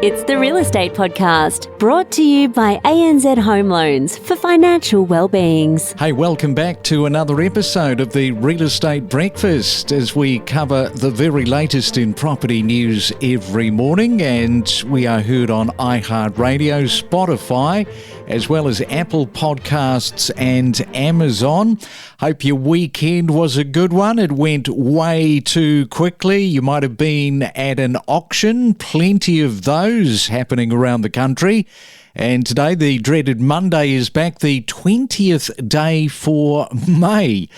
It's the Real Estate Podcast, brought to you by ANZ Home Loans for financial well-beings. Hey, welcome back to another episode of the Real Estate Breakfast as we cover the very latest in property news every morning, and we are heard on iHeartRadio, Spotify, as well as Apple Podcasts and Amazon. Hope your weekend was a good one. It went way too quickly. You might have been at an auction, plenty of those happening around the country. And today, the dreaded Monday is back, the 20th day for May.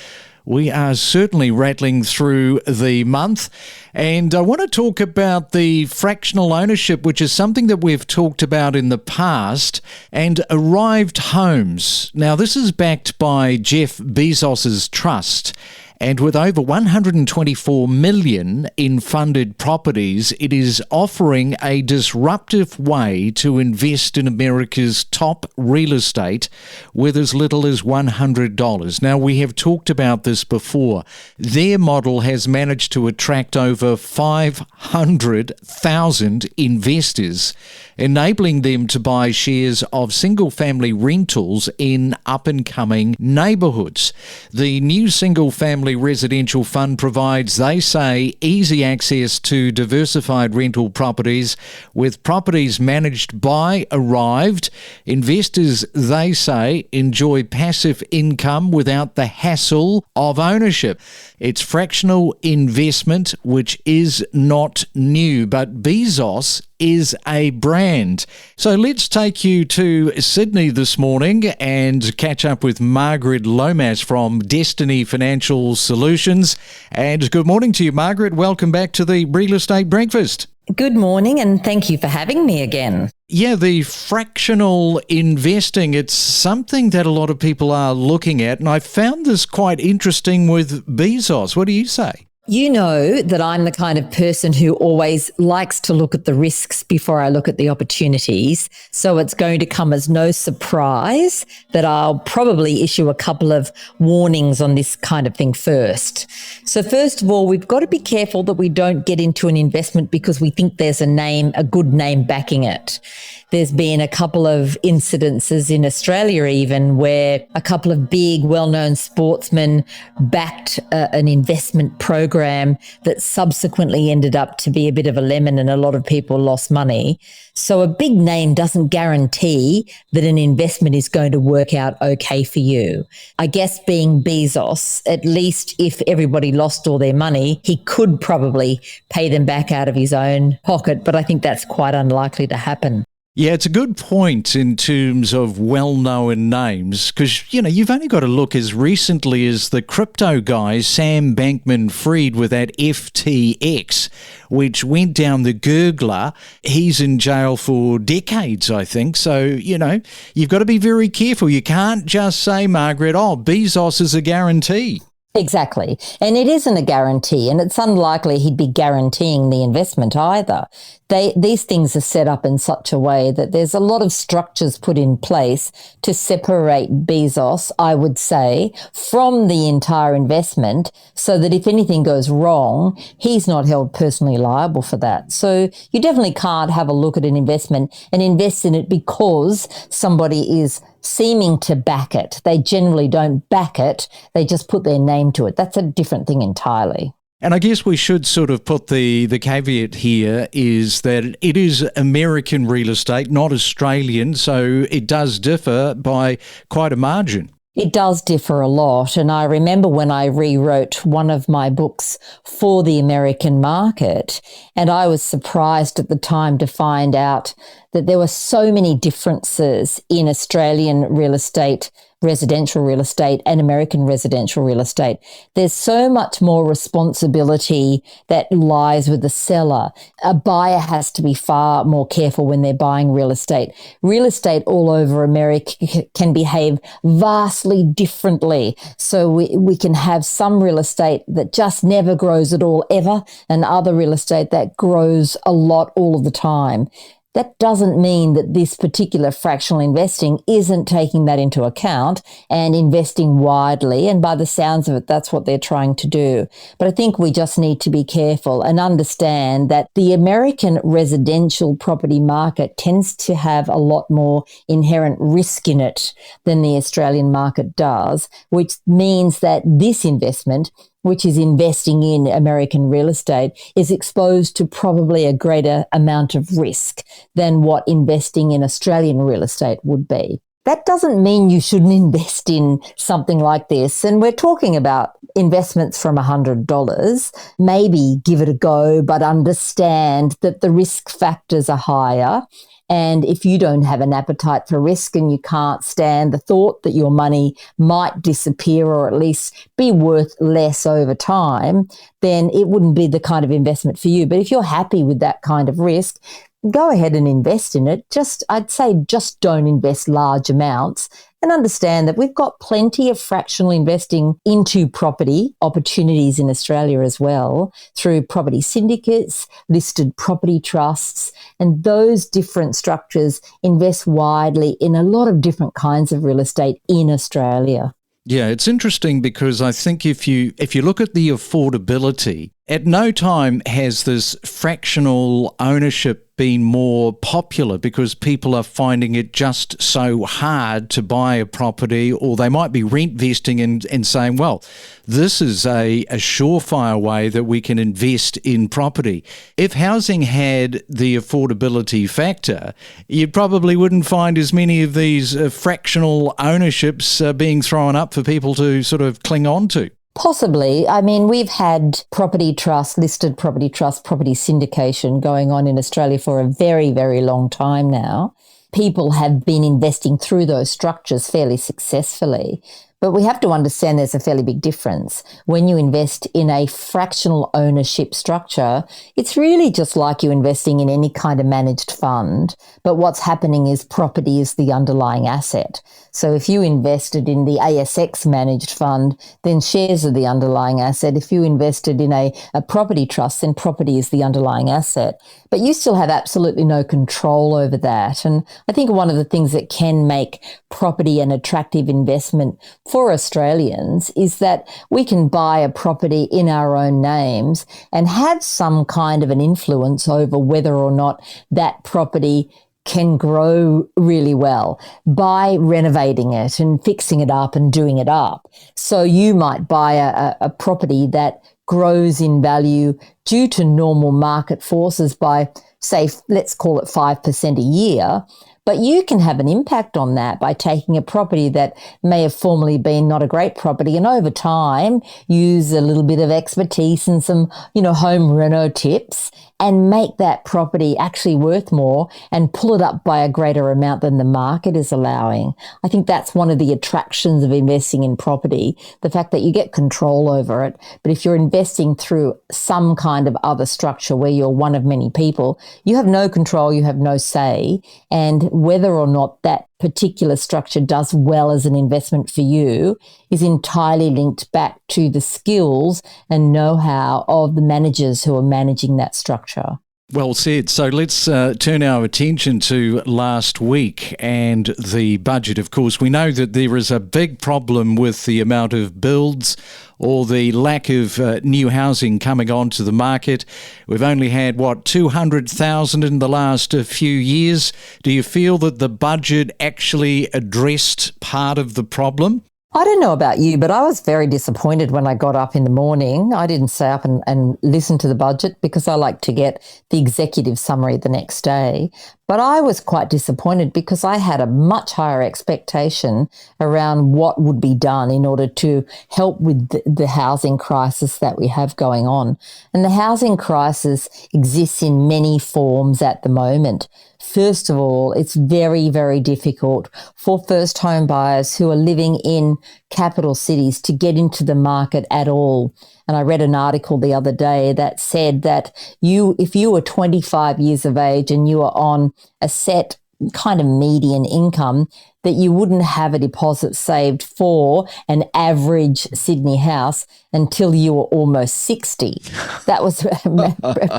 We are certainly rattling through the month, and I want to talk about the fractional ownership, which is something that we've talked about in the past, and arrived homes. Now, this is backed by Jeff Bezos's trust, and with over 124 million in funded properties, it is offering a disruptive way to invest in America's top real estate with as little as $100. Now, we have talked about this before. Their model has managed to attract over 500,000 investors, enabling them to buy shares of single-family rentals in up-and-coming neighbourhoods. The new single-family residential fund provides, they say, easy access to diversified rental properties, with properties managed by Arrived. Investors, they say, enjoy passive income without the hassle of ownership. It's fractional investment, which is not new, but Bezos is a brand. So let's take you to Sydney this morning and catch up with Margaret Lomas from Destiny Financial Solutions. And good morning to you, Margaret. Welcome back to the Real Estate Breakfast. Good morning, and thank you for having me again. Yeah, the fractional investing, it's something that a lot of people are looking at, and I found this quite interesting with Bezos. What do you say? You know that I'm the kind of person who always likes to look at the risks before I look at the opportunities. So it's going to come as no surprise that I'll probably issue a couple of warnings on this kind of thing first. So first of all, we've got to be careful that we don't get into an investment because we think there's a good name backing it. There's been a couple of incidences in Australia even where a couple of big well-known sportsmen backed an investment program that subsequently ended up to be a bit of a lemon and a lot of people lost money. So a big name doesn't guarantee that an investment is going to work out okay for you. I guess being Bezos, at least if everybody lost all their money, he could probably pay them back out of his own pocket, but I think that's quite unlikely to happen. Yeah, it's a good point in terms of well-known names because, you've only got to look as recently as the crypto guy, Sam Bankman-Fried, with that FTX, which went down the gurgler. He's in jail for decades, I think. So, you've got to be very careful. You can't just say, Margaret, Bezos is a guarantee. Exactly. And it isn't a guarantee, and it's unlikely he'd be guaranteeing the investment either. These things are set up in such a way that there's a lot of structures put in place to separate Bezos, I would say, from the entire investment so that if anything goes wrong, he's not held personally liable for that. So you definitely can't have a look at an investment and invest in it because somebody is seeming to back it. They generally don't back it. They just put their name to it. That's a different thing entirely. And I guess we should sort of put the caveat here is that it is American real estate, not Australian, so it does differ by quite a margin. It does differ a lot. And I remember when I rewrote one of my books for the American market, and I was surprised at the time to find out that there were so many differences in Australian real estate, residential real estate, and American residential real estate. There's so much more responsibility that lies with the seller. A buyer has to be far more careful when they're buying real estate. Real estate all over America can behave vastly differently. So we can have some real estate that just never grows at all ever, and other real estate that grows a lot all of the time. That doesn't mean that this particular fractional investing isn't taking that into account and investing widely. And by the sounds of it, that's what they're trying to do. But I think we just need to be careful and understand that the American residential property market tends to have a lot more inherent risk in it than the Australian market does, which means that this investment, which is investing in American real estate, is exposed to probably a greater amount of risk than what investing in Australian real estate would be. That doesn't mean you shouldn't invest in something like this. And we're talking about investments from $100. Maybe give it a go, but understand that the risk factors are higher. And if you don't have an appetite for risk and you can't stand the thought that your money might disappear or at least be worth less over time, then it wouldn't be the kind of investment for you. But if you're happy with that kind of risk, go ahead and invest in it. I'd say just don't invest large amounts, and understand that we've got plenty of fractional investing into property opportunities in Australia as well, through property syndicates, listed property trusts, and those different structures invest widely in a lot of different kinds of real estate in Australia. Yeah, it's interesting because I think if you look at the affordability, at no time has this fractional ownership been more popular because people are finding it just so hard to buy a property, or they might be rent vesting and saying, well, this is a surefire way that we can invest in property. If housing had the affordability factor, you probably wouldn't find as many of these fractional ownerships being thrown up for people to sort of cling on to. Possibly. I mean, we've had property trust, listed property trust, property syndication going on in Australia for a very, very long time now. People have been investing through those structures fairly successfully. But we have to understand there's a fairly big difference. When you invest in a fractional ownership structure, it's really just like you investing in any kind of managed fund. But what's happening is property is the underlying asset. So if you invested in the ASX managed fund, then shares are the underlying asset. If you invested in a property trust, then property is the underlying asset. But you still have absolutely no control over that. And I think one of the things that can make property an attractive investment for Australians is that we can buy a property in our own names and have some kind of an influence over whether or not that property can grow really well by renovating it and fixing it up and doing it up. So you might buy a property that grows in value due to normal market forces by, say, let's call it 5% a year. But you can have an impact on that by taking a property that may have formerly been not a great property, and over time use a little bit of expertise and some, home reno tips, and make that property actually worth more and pull it up by a greater amount than the market is allowing. I think that's one of the attractions of investing in property, the fact that you get control over it. But if you're investing through some kind of other structure where you're one of many people, you have no control, you have no say. And whether or not that particular structure does well as an investment for you is entirely linked back to the skills and know-how of the managers who are managing that structure. Well said. So let's turn our attention to last week and the budget. Of course, we know that there is a big problem with the amount of builds or the lack of new housing coming onto the market. We've only had, 200,000 in the last few years. Do you feel that the budget actually addressed part of the problem? I don't know about you, but I was very disappointed when I got up in the morning. I didn't stay up and listen to the budget because I like to get the executive summary the next day. But I was quite disappointed because I had a much higher expectation around what would be done in order to help with the housing crisis that we have going on. And the housing crisis exists in many forms at the moment. First of all, it's very, very difficult for first home buyers who are living in capital cities to get into the market at all. And I read an article the other day that said that if you were 25 years of age and you are on a set kind of median income, that you wouldn't have a deposit saved for an average Sydney house until you were almost 60. That was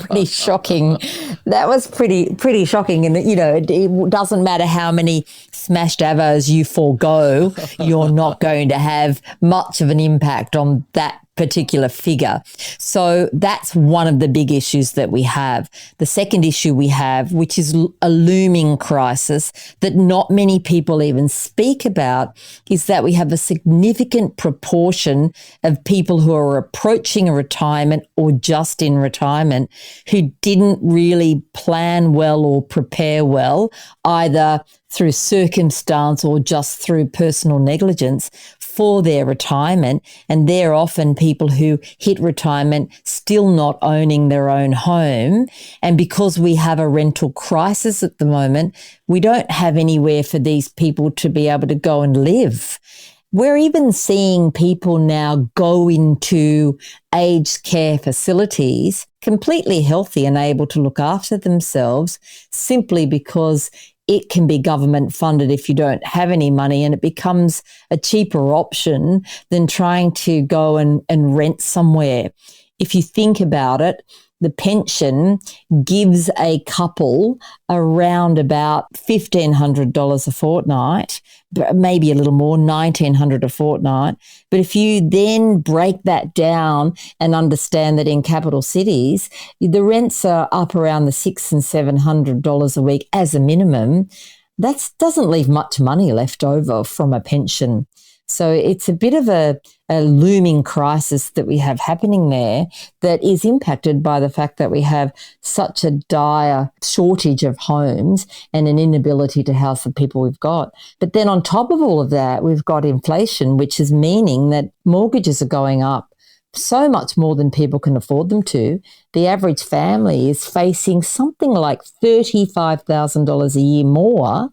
pretty shocking. That was pretty shocking. And, it doesn't matter how many smashed avos you forego, you're not going to have much of an impact on that particular figure. So that's one of the big issues that we have. The second issue we have, which is a looming crisis that not many people even speak about, is that we have a significant proportion of people who are approaching a retirement or just in retirement who didn't really plan well or prepare well, either through circumstance or just through personal negligence for their retirement. And they're often people who hit retirement still not owning their own home. And because we have a rental crisis at the moment, we don't have anywhere for these people to be able to go and live. We're even seeing people now go into aged care facilities completely healthy and able to look after themselves simply because it can be government funded if you don't have any money, and it becomes a cheaper option than trying to go and rent somewhere. If you think about it, the pension gives a couple around about $1,500 a fortnight, maybe a little more, $1,900 a fortnight. But if you then break that down and understand that in capital cities, the rents are up around the $600 and $700 a week as a minimum, that doesn't leave much money left over from a pension. So it's a bit of a looming crisis that we have happening there that is impacted by the fact that we have such a dire shortage of homes and an inability to house the people we've got. But then on top of all of that, we've got inflation, which is meaning that mortgages are going up so much more than people can afford them to. The average family is facing something like $35,000 a year more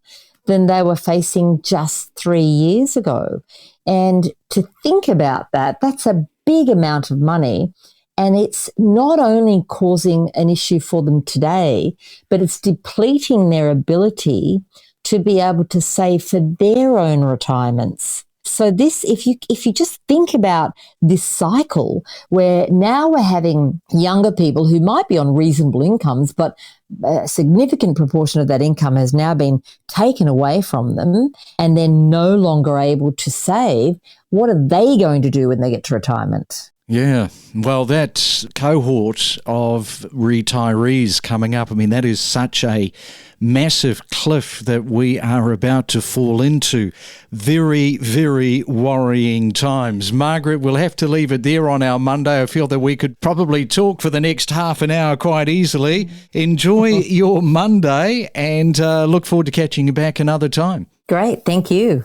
than they were facing just 3 years ago. And to think about that, that's a big amount of money. And it's not only causing an issue for them today, but it's depleting their ability to be able to save for their own retirements. So this, if you just think about this cycle where now we're having younger people who might be on reasonable incomes, but a significant proportion of that income has now been taken away from them and they're no longer able to save, what are they going to do when they get to retirement? Yeah, well, that cohort of retirees coming up, I mean, that is such a massive cliff that we are about to fall into. Very, very worrying times. Margaret, we'll have to leave it there on our Monday. I feel that we could probably talk for the next half an hour quite easily. Enjoy your Monday and look forward to catching you back another time. Great, thank you.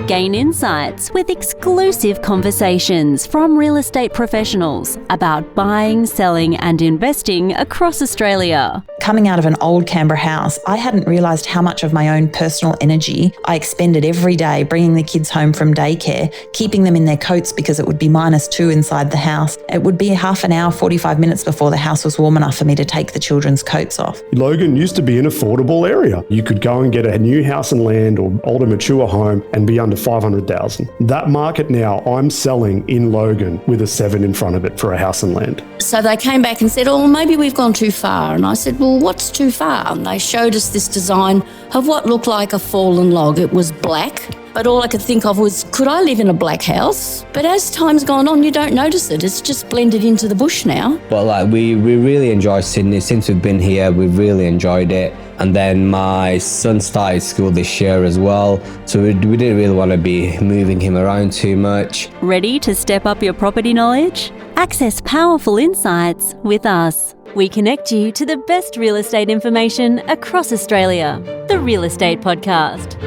Gain insights with exclusive conversations from real estate professionals about buying, selling and investing across Australia. Coming out of an old Canberra house, I hadn't realised how much of my own personal energy I expended every day bringing the kids home from daycare, keeping them in their coats because it would be -2 inside the house. It would be half an hour, 45 minutes before the house was warm enough for me to take the children's coats off. Logan used to be an affordable area. You could go and get a new house and land or older mature home and be under $500,000. That market now, I'm selling in Logan with a 7 in front of it for a house and land. So they came back and said, oh, maybe we've gone too far. And I said, well, what's too far? And they showed us this design of what looked like a fallen log. It was black, but all I could think of was, could I live in a black house? But as time's gone on, you don't notice it. It's just blended into the bush now. But we really enjoy Sydney. Since we've been here, we've really enjoyed it. And then my son started school this year as well, so we didn't really want to be moving him around too much. Ready to step up your property knowledge? Access powerful insights with us. We connect you to the best real estate information across Australia. The Real Estate Podcast.